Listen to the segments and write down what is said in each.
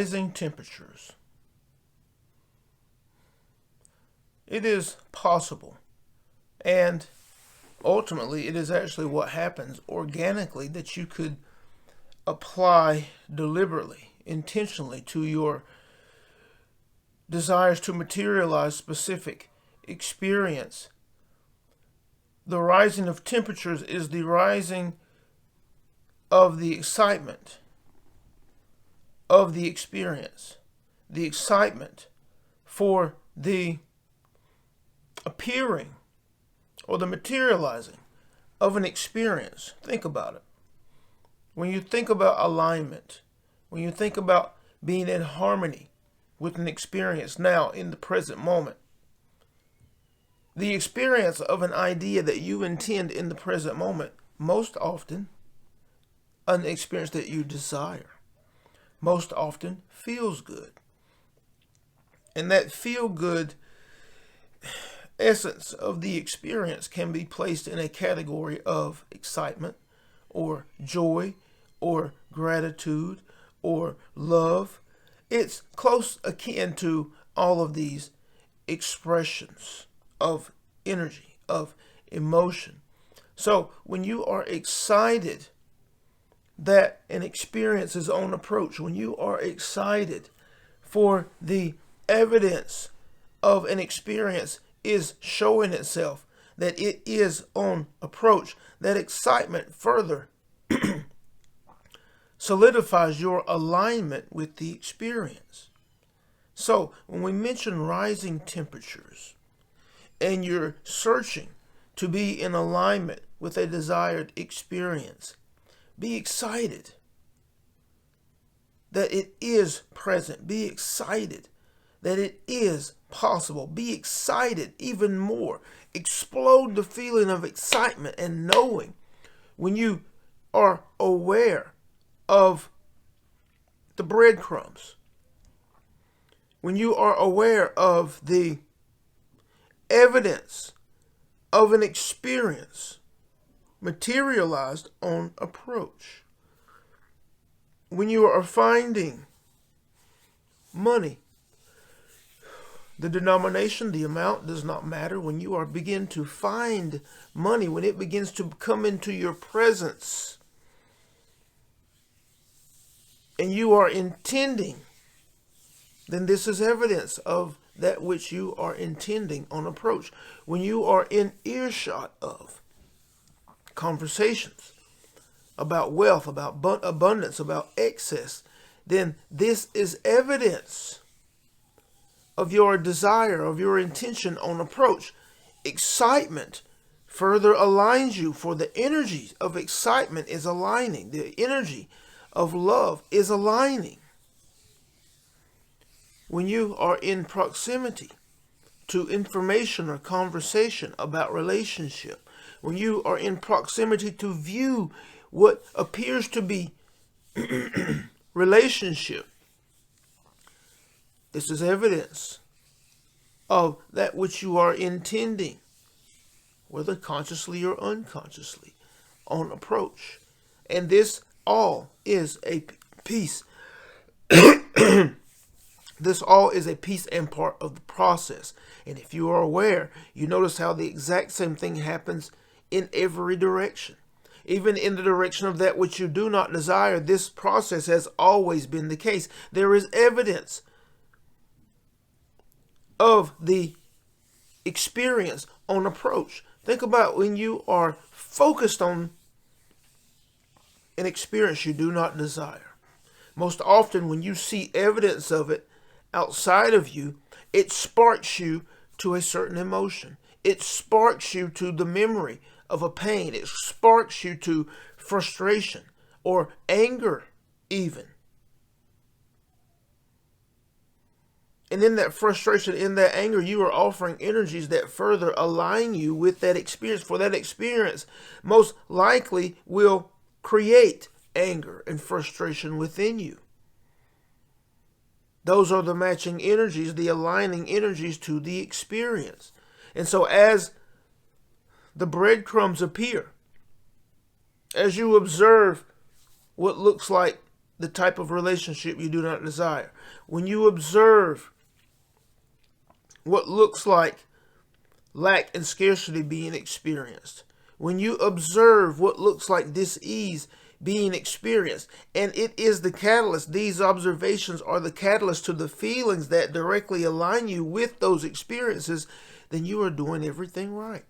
rising temperatures. It is possible, and ultimately it is actually what happens organically, that you could apply deliberately, intentionally to your desires to materialize specific experience. The rising of temperatures is the rising of the excitement of the experience, the excitement for the appearing or the materializing of an experience. Think about it. When you think about alignment, when you think about being in harmony with an experience now in the present moment, the experience of an idea that you intend in the present moment, most often an experience that you desire, most often feels good. And that feel good essence of the experience can be placed in a category of excitement or joy or gratitude or love. It's close akin to all of these expressions of energy, of emotion. So when you are excited that an experience is on approach, when you are excited for the evidence of an experience is showing itself, that it is on approach, that excitement further solidifies your alignment with the experience. So when we mention rising temperatures and you're searching to be in alignment with a desired experience, be excited that it is present. Be excited that it is possible. Be excited even more. Explode the feeling of excitement and knowing when you are aware of the breadcrumbs, when you are aware of the evidence of an experience materialized on approach, when you are finding money. The denomination, the amount does not matter. When you are begin to find money, when it begins to come into your presence, and you are intending, then this is evidence of that which you are intending on approach. When you are in earshot of conversations about wealth, about abundance, about excess, then this is evidence of your desire, of your intention on approach. Excitement further aligns you, for the energy of excitement is aligning. The energy of love is aligning. When you are in proximity to information or conversation about relationship, when you are in proximity to view what appears to be relationship, this is evidence of that which you are intending, whether consciously or unconsciously, on approach. And this all is a piece. This all is a piece and part of the process. And if you are aware, you notice how the exact same thing happens in every direction. Even in the direction of that which you do not desire, this process has always been the case. There is evidence of the experience on approach. Think about when you are focused on an experience you do not desire. Most often when you see evidence of it outside of you, it sparks you to a certain emotion. It sparks you to the memory of a pain. It sparks you to frustration or anger even. And in that frustration, in that anger, you are offering energies that further align you with that experience. For that experience most likely will create anger and frustration within you. Those are the matching energies, the aligning energies to the experience. And so as the breadcrumbs appear, as you observe what looks like the type of relationship you do not desire. When you observe what looks like lack and scarcity being experienced, when you observe what looks like dis-ease being experienced, and it is the catalyst, these observations are the catalyst to the feelings that directly align you with those experiences, then you are doing everything right.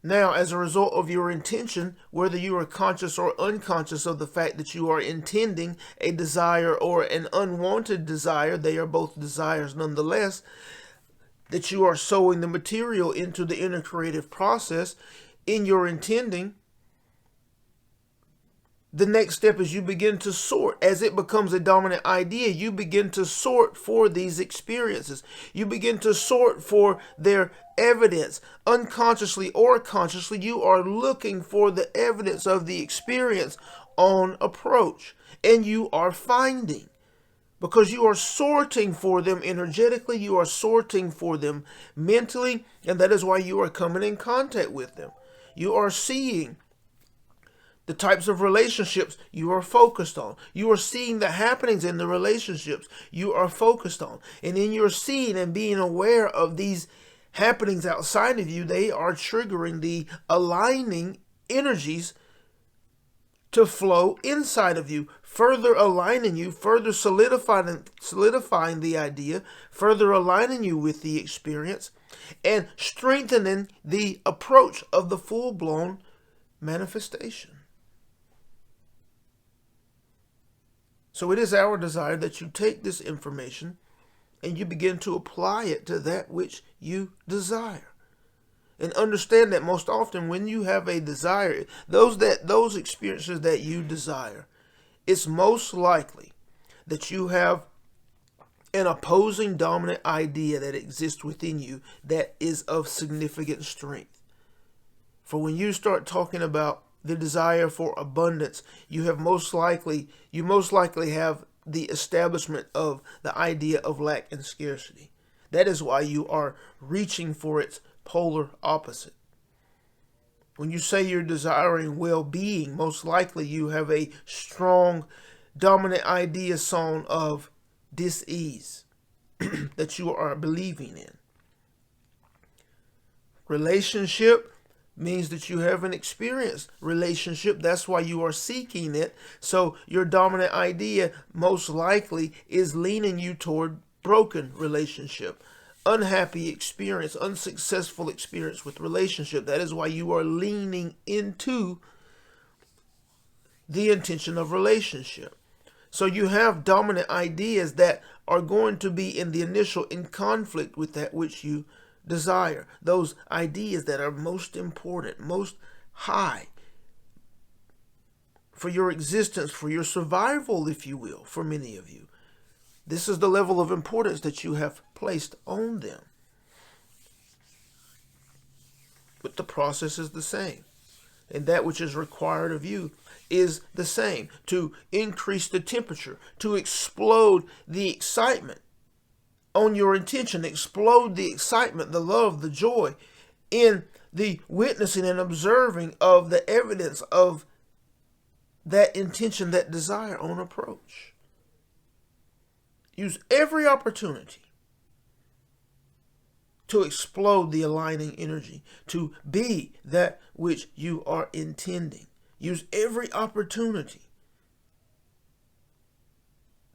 Now, as a result of your intention, whether you are conscious or unconscious of the fact that you are intending a desire or an unwanted desire, they are both desires nonetheless, that you are sowing the material into the inner creative process in your intending, the next step is you begin to sort. As it becomes a dominant idea, you begin to sort for these experiences. You begin to sort for their evidence. Unconsciously or consciously, you are looking for the evidence of the experience on approach. And you are finding. Because you are sorting for them energetically, you are sorting for them mentally, and that is why you are coming in contact with them. You are seeing the types of relationships you are focused on. You are seeing the happenings in the relationships you are focused on. And in your seeing and being aware of these happenings outside of you, they are triggering the aligning energies to flow inside of you, further aligning you, further solidifying the idea, further aligning you with the experience, and strengthening the approach of the full-blown manifestation. So it is our desire that you take this information and you begin to apply it to that which you desire. And understand that most often when you have a desire, those experiences that you desire, it's most likely that you have an opposing dominant idea that exists within you that is of significant strength. For when you start talking about the desire for abundance, you most likely have the establishment of the idea of lack and scarcity. That is why you are reaching for its polar opposite. When you say you're desiring well-being, most likely you have a strong dominant idea zone of dis-ease that you are believing in. Relationship means that you haven't experienced relationship. That's why you are seeking it. So your dominant idea most likely is leaning you toward broken relationship, unhappy experience, unsuccessful experience with relationship. That is why you are leaning into the intention of relationship. So you have dominant ideas that are going to be in the initial in conflict with that which you desire. Those ideas that are most important, most high for your existence, for your survival, if you will, for many of you. This is the level of importance that you have placed on them. But the process is the same. And that which is required of you is the same. To increase the temperature, to explode the excitement on your intention, explode the excitement, the love, the joy in the witnessing and observing of the evidence of that intention, that desire on approach. Use every opportunity to explode the aligning energy, to be that which you are intending. Use every opportunity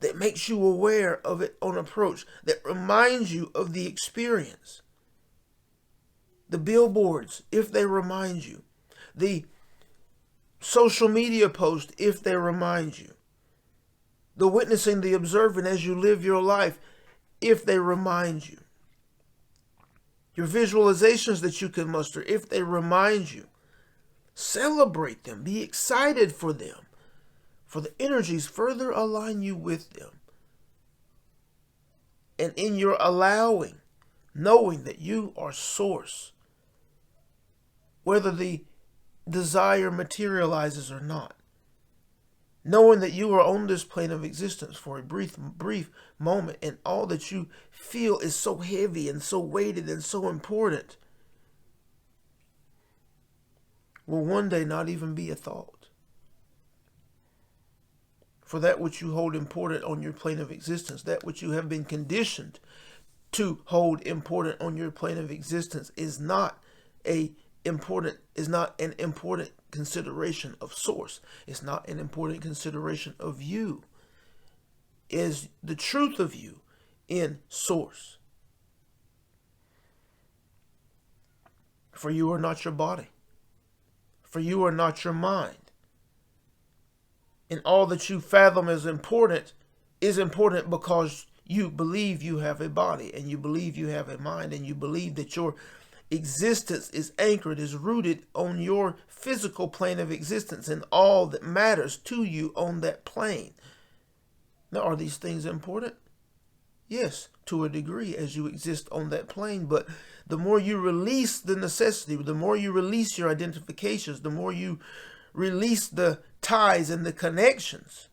that makes you aware of it on approach, that reminds you of the experience. The billboards, if they remind you. The social media post, if they remind you. The witnessing, the observing as you live your life, if they remind you. Your visualizations that you can muster, if they remind you. Celebrate them. Be excited for them. For the energies further align you with them. And in your allowing, knowing that you are source, whether the desire materializes or not, knowing that you are on this plane of existence for a brief moment, and all that you feel is so heavy and so weighted and so important. will one day not even be a thought. For that which you hold important on your plane of existence, that which you have been conditioned to hold important on your plane of existence, is not an important consideration of source. It's not an important consideration of you. Is the truth of you in source. For you are not your body. For you are not your mind. And all that you fathom as important is important because you believe you have a body, and you believe you have a mind, and you believe that your existence is anchored, is rooted on your physical plane of existence and all that matters to you on that plane. Now, are these things important? Yes, to a degree, as you exist on that plane. But the more you release the necessity, the more you release your identifications, the more you release the ties and the connections,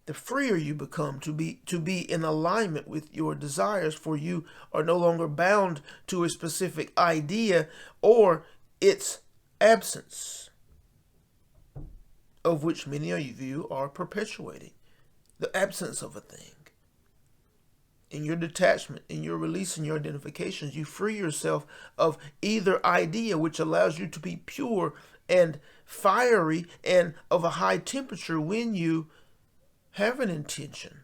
the freer you become to be in alignment with your desires, for you are no longer bound to a specific idea or its absence, of which many of you are perpetuating. The absence of a thing. In your detachment, in your release, in your identifications, you free yourself of either idea, which allows you to be pure and fiery and of a high temperature when you have an intention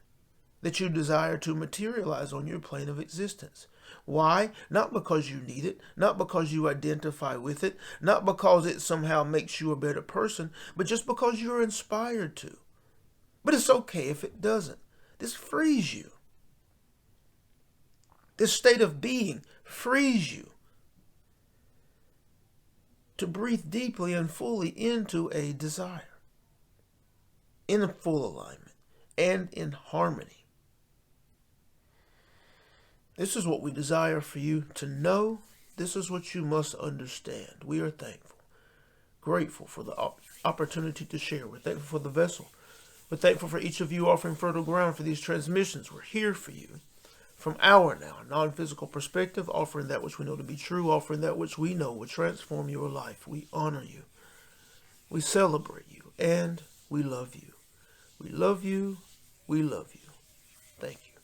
that you desire to materialize on your plane of existence. Why? Not because you need it, not because you identify with it, not because it somehow makes you a better person, but just because you're inspired to. But it's okay if it doesn't. This frees you. This state of being frees you to breathe deeply and fully into a desire, in a full alignment and in harmony. This is what we desire for you to know. This is what you must understand. We are thankful, grateful for the opportunity to share. We're thankful for the vessel. We're thankful for each of you offering fertile ground for these transmissions. We're here for you from our now non-physical perspective, offering that which we know to be true, offering that which we know will transform your life. We honor you. We celebrate you, and we love you. We love you. We love you. Thank you.